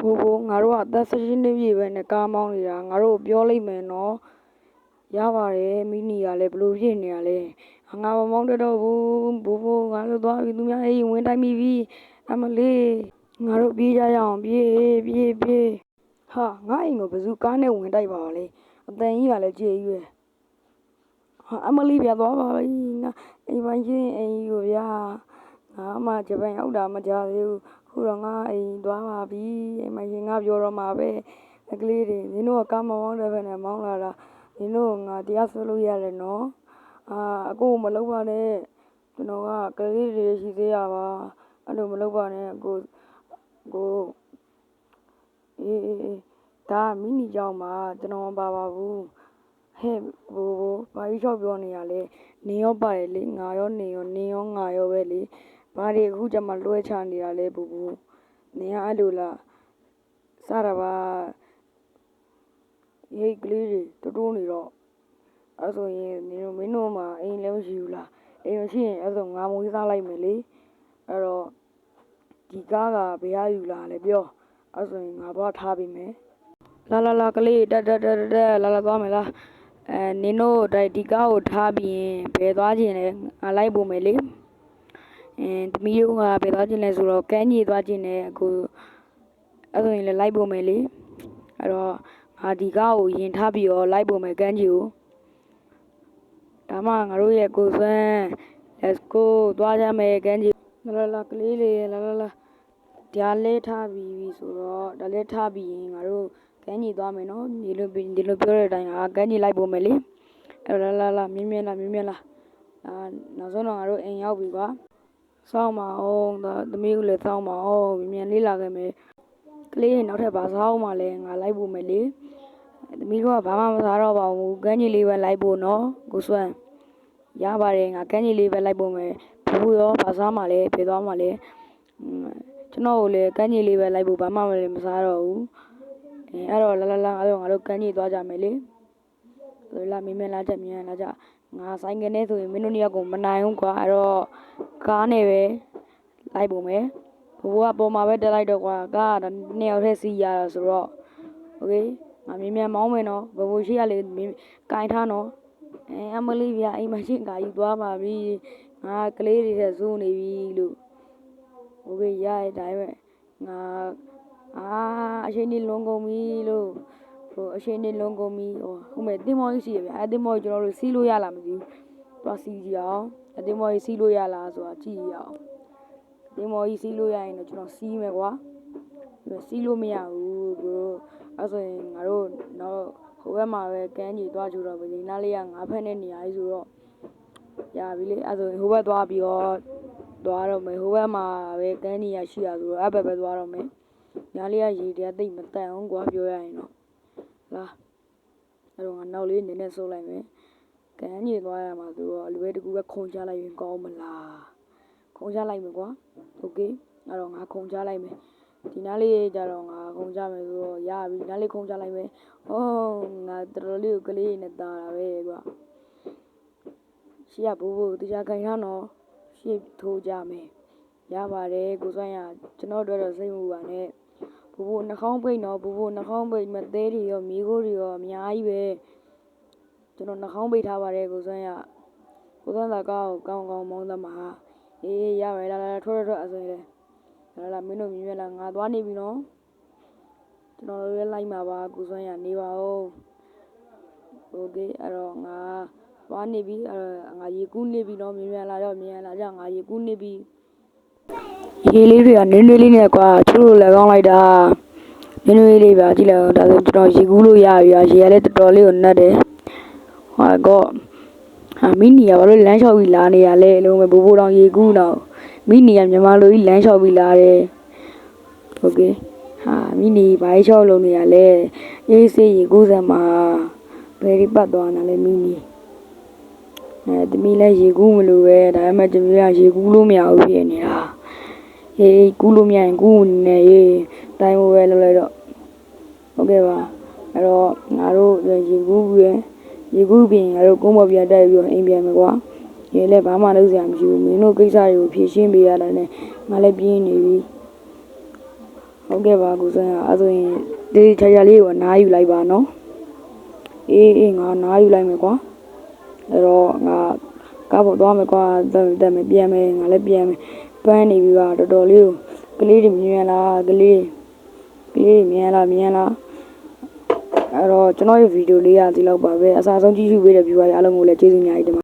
ဘိုးငါတို့ကအသက်16နှစ်ပြည့်ပဲနဲ့ကားမောင်းနေတာငါတို့ပြောလိုက်မယ်နော်ရပါတယ်မိနီကလည်းဘလို့ဖြစ်နေရလဲငါမမောင်းတတော့ဘူးဘိုးငါတို့သွားပြီသူများအိမ်ဝင်တိုင်းပြီအမလေးငါတို့ပြေးကြရအောင်ပြေးဟာငါအိမ်ကိုဘယ်သူကားနဲ့ဝင်တိုက်ပါလဲအတန်ကြီးကလည်းကြေးကြီးပဲဟာအမလေးပြသွားပါပြီငါအိမ်ပိုင်းချင်းအိမ်ကြီးကိုဗျာငါမှဂျပန်ရောက်တာမကြသေးဘူးခုတော့ငါအိမ်သွားပါပြီအိမ်ပိုင်းချင်းငါပြောတော့မှာပဲအကလေးတွေနင်တို့ကကားမမောင်းတဲ့ဘက်နဲ့မောင်းလာတာနင်တို့ငါတရားစွဲလို့ရတယ်နော်အကိုမလုပ်ပါနဲ့ကျွန်တော်ကကလေးတွေရှိသေးရပါအဲ့လိုမလုပ်ပါနဲ့ကိုအေးဒါမိနီကြောင့်ပါကျွန်တော်မပါပါဘူးဟဲ့ဘိုးဘာကြီးချောက်ပြောနေရလဲနင်ရောပါတယ်လေငါရောနင်ရောငါရောပဲလေဘာတွေအခုကျမှလွှဲချနေတာလဲဘိုးနင်ကအဲ့လိုလားစတာပါဟေးကလေးတွေတိုးနေတော့အဲ့ဆိုရင်မင်းတို့မှာအိမ်လည်းမရှိဘူးလားအိမ်မရှိရင်အဲ့ဆိုငါမွေးစားလိုက်မယ်လေအဲ့တော့ဒီကားကဘယ်ရယူလာလဲပြောအဲ့ဆိုရင်ငါသွားထားပေးမယ်လာကလေးတက်လာသွားမယ်လားနင်တို့ဒီကားကိုထားပြီးရင်ဘယ်သွားခြင်းလဲငါလိုက်ပို့မယ်လေသမီးတို့ကဘယ်သွားခြင်းလဲဆိုတော့ကမ်းကြီးသွားခြင်းလဲအခုအဲ့ဆိုရင်လည်းလိုက်ပို့မယ်လေအဲ့တော့ငါဒီကားကိုရင်ထားပြီးတော့လိုက်ပို့မယ်ကမ်းကြီးကိုဒါမှငါတို့ရဲ့ကိုစွမ်း let's go သွားကြမယ်ကမ်းကြီးလာကလေးလေးလာဒါလဲထားပြီးဆိုတော့ဒါလဲထားပြီးရင်ငါတို့ကမ်းကြီးသွားမယ်နော်ဒီလိုပြောတဲ့အတိုင်းကမ်းကြီးလိုက်ပို့မယ်လေအဲ့လာမြင်းလာနောက်ဆုံးတော့ငါတို့အိမ်ရောက်ပြီကွာစောင်းပါအောင်သမီးကလည်းစောင်းပါအောင်မြန်လေးလာခဲ့မယ်ကလေးနောက်ထပ်ဘာစားအောင်မလဲငါလိုက်ပို့မယ်လေသမီးတို့ကဘာမှမစားတော့ပါဘူးကမ်းကြီးလေးပဲလိုက်ပို့နော်ကိုစွမ်းရပါတယ်ငါကမ်းကြီးလေးပဲလိုက်ပို့မယ်ဘူးရောဘာစားမှလဲပြေးသွားမှလဲကျွန်တော်ကိုလည်းကမ်းကြီးလေးပဲလိုက်ပို့ဘာမှမစားတော့ဘူးအဲ့တော့လာအဲ့တော့ငါတို့ကမ်းကြီးသွားကြမယ်လေလာမင်းလာကြငါဆိုင်ကနေဆိုရင်မင်းတို့နှစ်ယောက်ကိုမနိုင်ဘူးကွာအဲ့တော့ကားနဲ့ပဲလိုက်ပို့မယ်ဘိုးကပေါ်မှာပဲတက်လိုက်တော့ကွာကားကနှစ်ယောက်တည်းစီးရတာဆိုတော့โอเคငါမြန်မောင်းမယ်နော်ဘိုးရှိရလေကင်ထားနော်အမလေးဗျာအိမ်မရှိကာယူသွားပါပြီငါကလေးတွေဇူးနေပြီလို့โอเคရရတိုင်းပဲငါအချိန်ကြီးလုံးကုန်ပြီလို့အချိန်ကြီးလုံးကုန်ပြီဟုတ်မယ်တင်မောကြီးရှိရဗျာတင်မောကြီးကျွန်တော်တို့စီးလို့ရလားမသိဘူးသွားစီးကြည့်အောင်တင်မောကြီးစီးလို့ရလားဆိုတာကြည့်ရအောင်တင်မောကြီးစီးလို့ရရင်တော့ကျွန်တော်စီးမယ်ကွာစီးလို့မရဘူးဘရိုအဲ့ဆိုရင်ငါတို့တော့ဟိုဘက်မှာပဲကမ်းကြီးသွားကြတော့ပြီနားလေးကငါးဖက်နဲ့နေရာကြီးဆိုတော့ရပြီလေအဲ့ဆိုရင်ဟိုဘက်သွားပြီးတော့သွားတော့မယ်ဟိုဘက်မှာပဲကမ်းကြီးရရှိရဆိုတော့အဲ့ဘက်ပဲသွားတော့မယ်ညာလေးကရေတရားသိမ့်မတန်အောင်ကွာပြောရရင်တော့လာအဲ့တော့ငါနောက်လေးနည်းနည်းစိုးလိုက်မယ်ကမ်းကြီးသွားရမှာဆိုတော့အလွယ်တကူပဲခုံချလိုက်ရင်ကောင်းမလားခုံချလိုက်မယ်ကွာโอเคအဲ့တော့ငါခုံချလိုက်မယ်ဒီနားလေးကြတော့ငါခုံချမယ်ဆိုတော့ရပြီနားလေးခုံချလိုက်မယ်ငါတော်တော်လေးကိုကလေးနဲ့တာတာပဲကွာရှေ့ကဘိုးတရားခိုင်ထားနော်ရှေ့ထိုးကြမယ်ရပါတယ်ကိုစွမ်းရကျွန်တော်တို့တော့စိတ်မူပါနဲ့ဘိုးနှာခေါင်းပိတ်နော်ဘိုးနှာခေါင်းပိတ်မသေးတွေရောမိခိုးတွေရောအများကြီးပဲကျွန်တော်နှာခေါင်းပိတ်ထားပါတယ်ကိုစွမ်းသာကောင်းမောင်းသမားအေးရပါတယ်လာထွက်အဆိုရင်လေလာမင်းတို့မြင်လာငါသွားနေပြီနော်ကျွန်တော်တို့လည်းလိုက်မှာပါကိုစွမ်းရနေပါဦးโอเคအဲ့တော့ငါသွားနေပြီငါရေကူးနေပြီနော်မြန်လာကြငါရေကူးနေပြီရေလေးတွေကနင်းလေးနဲ့ကွာသူ့လိုလည်းကောင်းလိုက်တာနင်းလေးပါကြည့်လိုက်ဒါဆိုကျွန်တော်ရေကူးလို့ရပြီရေကလည်းတော်တော်လေးကိုနှက်တယ်ဟာကောမိနီကဘာလို့လမ်းလျှောက်ပြီးလာနေရလဲအလုံးပဲဘိုးတောင်ရေကူးတော့မိနီကမြန်မာလိုကြီးလမ်းလျှောက်ပြီးလာတယ်โอเคမိနီဘာလျှောက်လုံးနေရလဲအေးစေးရေကူးစမ်းမှာဘယ်ဒီပတ်သွားနာလဲမိနီသမီးလည်းရေကူးမလို့ပဲဒါပေမဲ့သမီးကရေကူးလို့မရဘူးဖြစ်နေတာဟေးကူးလို့မရရင်ကူးနေတိုင်းဝဲလောက်လိုက်တော့ဟုတ်ကဲ့ပါအဲ့တော့ငါတို့ရေကူးပြင်ငါတို့ကုန်းပေါ်ပြန်တက်ပြီးတော့အိမ်ပြန်မယ်ကွာရေလည်းဘာမှလုပ်စရာမရှိဘူးမင်းတို့ကိစ္စတွေကိုဖြေရှင်းပေးရတာနဲ့ငါလည်းပြင်းနေပြီ ဟုတ်ကဲ့ပါကိုစံအဲ့ဆိုရင်ဒီချာချာလေးကိုနားယူလိုက်ပါနော်အေးငါနားယူလိုက်မယ်ကွာအဲ့တော့ငါကားပေါ်သွားမယ်ကွာတက်မယ်ပြန်မယ်ငါလည်းပြန်မယ်ပန်းနေပြီပါတော်တော်လေးကိုကလေးတွေမြင်လားကလေးမြင်လားအဲ့တော့ကျွန်တော်ရဲ့ဗီဒီယိုလေးကဒီလောက်ပါပဲအစားဆုံးကြည့်ရှုပေးတဲ့ viewer တွေအားလုံးကိုလည်းကျေးဇူးအများကြီးတင်ပါ